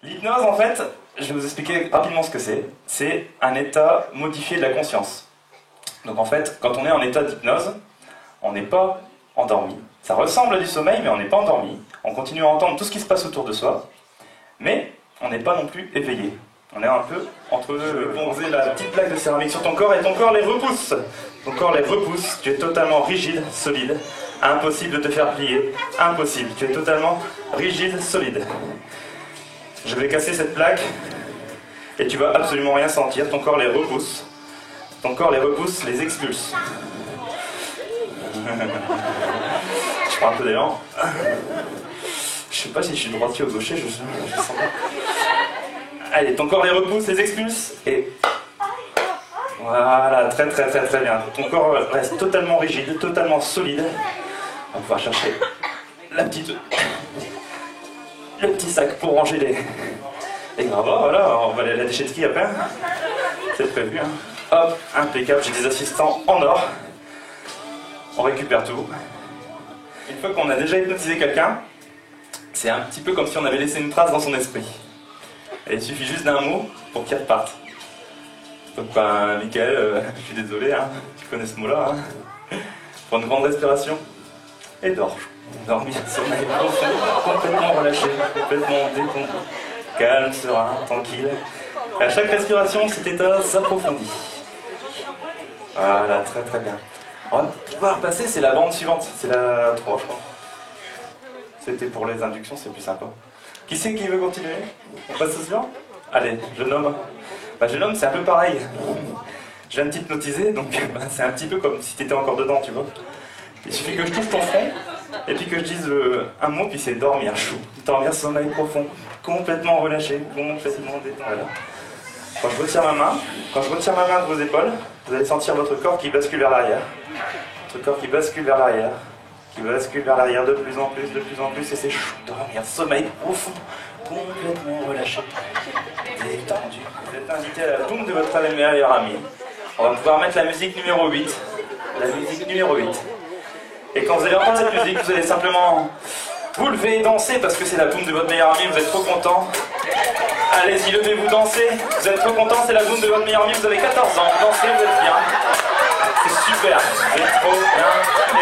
L'hypnose, en fait, je vais vous expliquer rapidement ce que c'est. C'est un état modifié de la conscience. Donc en fait, quand on est en état d'hypnose, on n'est pas endormi. Ça ressemble à du sommeil, mais on n'est pas endormi. On continue à entendre tout ce qui se passe autour de soi, mais on n'est pas non plus éveillé. On est un peu entre deux. Je vais poser la petite plaque de céramique sur ton corps et ton corps les repousse. Ton corps les repousse, tu es totalement rigide, solide. Impossible de te faire plier. Impossible, tu es totalement rigide, solide. Je vais casser cette plaque et tu vas absolument rien sentir. Ton corps les repousse. Ton corps les repousse, les expulse. Je prends un peu d'élan. Je sais pas si je suis droitier ou gaucher, je sens pas. Allez, ton corps les repousse, les expulse et... Voilà, très bien. Ton corps reste totalement rigide, totalement solide. On va pouvoir chercher le petit sac pour ranger les gravats. Voilà, on va aller à la déchetterie après. C'est prévu, hein. Hop, impeccable, j'ai des assistants en or. On récupère tout. Une fois qu'on a déjà hypnotisé quelqu'un, c'est un petit peu comme si on avait laissé une trace dans son esprit. Et il suffit juste d'un mot pour qu'il reparte. Donc ben, Michael, je suis désolé, hein, tu connais ce mot-là. Hein. Prends une grande respiration et dors. Dormir, sommeil profond, complètement relâché, complètement détendu, calme, serein, tranquille. À chaque respiration, cet état s'approfondit. Voilà, très bien. On va pouvoir passer, c'est la bande suivante, c'est la 3 je crois. C'était pour les inductions, c'est plus sympa. Qui c'est qui veut continuer? On passe au suivant? Allez, jeune homme. Bah, jeune homme, c'est un peu pareil. Je viens de t'hypnotiser, donc bah, c'est un petit peu comme si tu étais encore dedans, tu vois. Il suffit que je touche ton front, et puis que je dise un mot, puis c'est dormir, chou. Dormir, sommeil profond, complètement relâché, complètement détendu. Voilà. Quand je retire ma main de vos épaules, vous allez sentir votre corps qui bascule vers l'arrière. Votre corps qui bascule vers l'arrière. Qui bascule vers l'arrière de plus en plus, et c'est chou, dormir, sommeil profond, complètement relâché, détendu. Vous êtes invité à la tombe de votre meilleur ami. On va pouvoir mettre la musique numéro 8. La musique numéro 8. Et quand vous allez entendre cette musique, vous allez simplement vous lever et danser parce que c'est la boum de votre meilleur ami, vous êtes trop content. Allez-y, levez-vous, dansez. Vous êtes trop content, c'est la boum de votre meilleur ami, vous avez 14 ans, vous dansez, vous êtes bien. C'est super, vous êtes trop bien,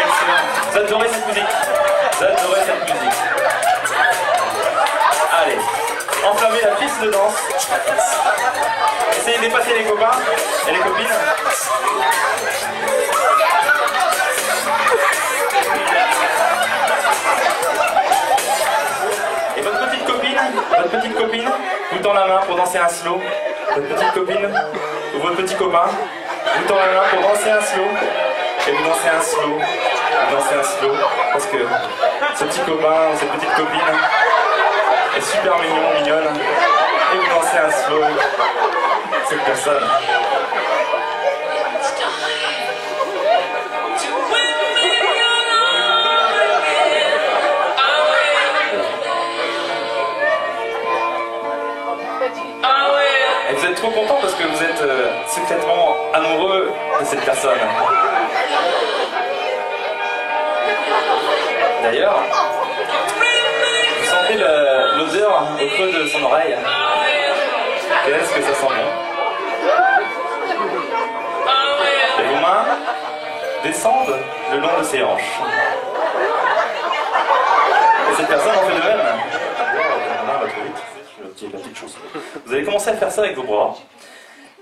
excellent. Vous adorez cette musique. Vous adorez cette musique. Allez, enflammez la piste de danse. Essayez de dépasser les copains et les copines. Et votre petite copine vous tend la main pour danser un slow. Votre petite copine ou votre petit copain vous tend la main pour danser un slow. Et vous dansez un slow. Vous dansez un slow. Parce que ce petit copain ou cette petite copine est super mignon, mignonne. Et vous dansez un slow. Cette personne. Et vous êtes trop content parce que vous êtes secrètement amoureux de cette personne. D'ailleurs, vous sentez l'odeur au creux de son oreille. Qu'est-ce que ça sent bon. Et vos mains descendent le long de ses hanches. Et cette personne en fait de même. La petite chose. Vous allez commencer à faire ça avec vos bras.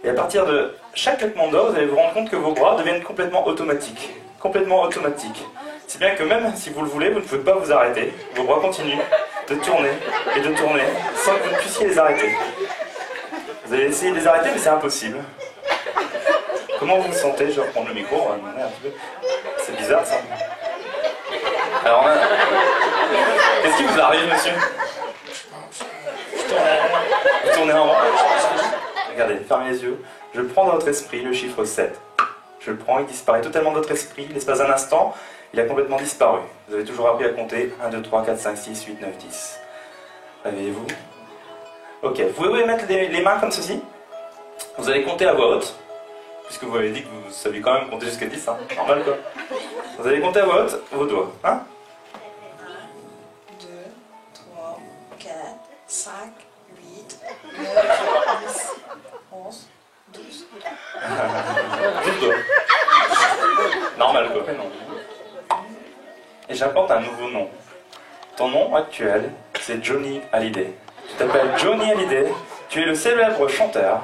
Et à partir de chaque claquement de doigts, vous allez vous rendre compte que vos bras deviennent complètement automatiques. Complètement automatiques. C'est bien que même si vous le voulez, vous ne pouvez pas vous arrêter. Vos bras continuent de tourner et de tourner sans que vous ne puissiez les arrêter. Vous allez essayer de les arrêter, mais c'est impossible. Comment vous vous sentez? Je vais reprendre le micro, on va demander un petit peu. C'est bizarre ça. Alors, qu'est-ce qui vous arrive, monsieur? Vous tournez en rond. Regardez, fermez les yeux. Je prends dans votre esprit le chiffre 7. Je le prends, il disparaît totalement de votre esprit. L'espace d'un instant, il a complètement disparu. Vous avez toujours appris à compter 1, 2, 3, 4, 5, 6, 8, 9, 10. Réveillez-vous. Ok, vous pouvez mettre les mains comme ceci. Vous allez compter à voix haute. Puisque vous avez dit que vous saviez quand même compter jusqu'à 10. Hein. Normal quoi. Vous allez compter à voix haute vos doigts. 1, 2, 3, 4, 5, 8, j'invente un nouveau nom. Ton nom actuel, c'est Johnny Hallyday. Tu t'appelles Johnny Hallyday, tu es le célèbre chanteur.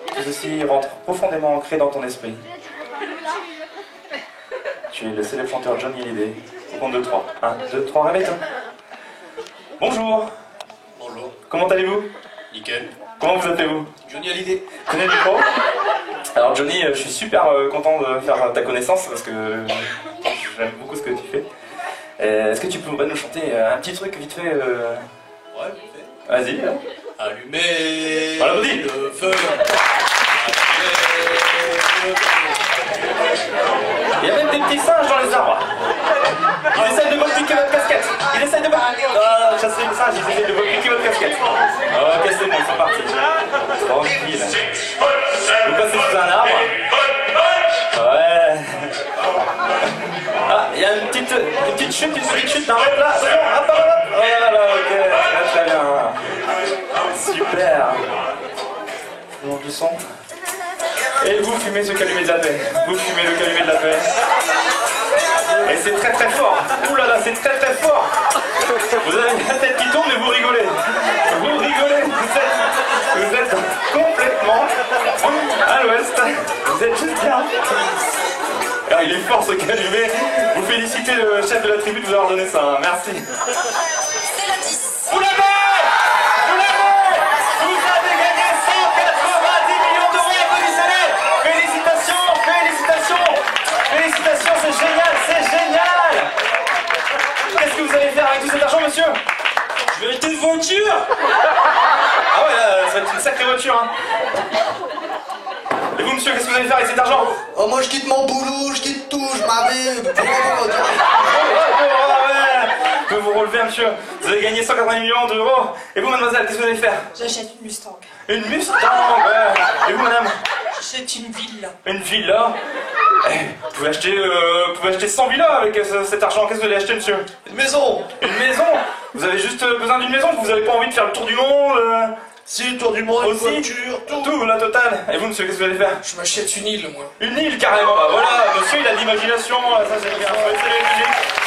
Tout ceci rentre profondément ancré dans ton esprit. Tu es le célèbre chanteur Johnny Hallyday. Au compte de 3. 1, 2, 3, réveille-toi. Bonjour. Bonjour. Comment allez-vous? Nickel. Comment vous appelez-vous? Johnny Hallyday. Tenez le micro. Alors Johnny, je suis super content de faire ta connaissance parce que j'aime beaucoup ce que tu fais. Est-ce que tu pourrais nous chanter un petit truc vite fait Ouais, vite fait. Vas-y. Allumez Voilà, vas-y. le feu. Il y a même des petits singes dans les arbres. Ils essayent de vous piquer votre casquette. Ils essayent de vous... Ah, chasser les singes, ils essayent de vous piquer votre casquette. Ok, c'est bon, c'est parti. Tranquille. Vous passez sous un arbre. Ouais. Ah, il y a une petite chute d'un mètre là. Hop, hop, hop. Voilà, ok. Très bien. Super. Bon, du son. Et vous fumez ce calumet de la paix. Vous fumez le calumet de la paix. Et c'est très très fort. Ouh là là, c'est très très fort. Vous avez la tête qui tourne et vous rigolez. Vous rigolez. Vous êtes complètement à l'ouest. Vous êtes juste bien. Alors, il est fort ce calumet. Vous félicitez le chef de la tribu de vous avoir donné ça. Hein. Merci. C'est la 10. Vous l'avez! Vous l'avez! Vous avez gagné 190 millions d'euros. Applaudissez-les! Félicitations! Félicitations! Félicitations, c'est génial! C'est génial! Qu'est-ce que vous allez faire avec tout cet argent, monsieur? Je vais acheter une voiture. Ah ouais, là, ça va être une sacrée voiture, hein. Et vous, monsieur, qu'est-ce que vous allez faire avec cet argent? Oh, moi je quitte mon boulot, je quitte tout, je m'en vais. Je peux vous relever, monsieur. Vous avez gagné 180 millions d'euros. Et vous, mademoiselle, qu'est-ce que vous allez faire? J'achète une Mustang. Une Mustang, ouais. Et vous, madame? J'achète une villa. Une villa? Vous pouvez acheter 100 villas avec cet argent. Qu'est-ce que vous allez acheter, monsieur? Une maison. Une maison? Vous avez juste besoin d'une maison? Vous n'avez pas envie de faire le tour du monde Si, le tour du monde, une aussi? voiture, tout. Tout, la totale. Et vous, monsieur, qu'est-ce que vous allez faire? Je m'achète une île, moi. Une île, carrément. Bah voilà, monsieur, il a de l'imagination. Ça, c'est bien. C'est les musiques.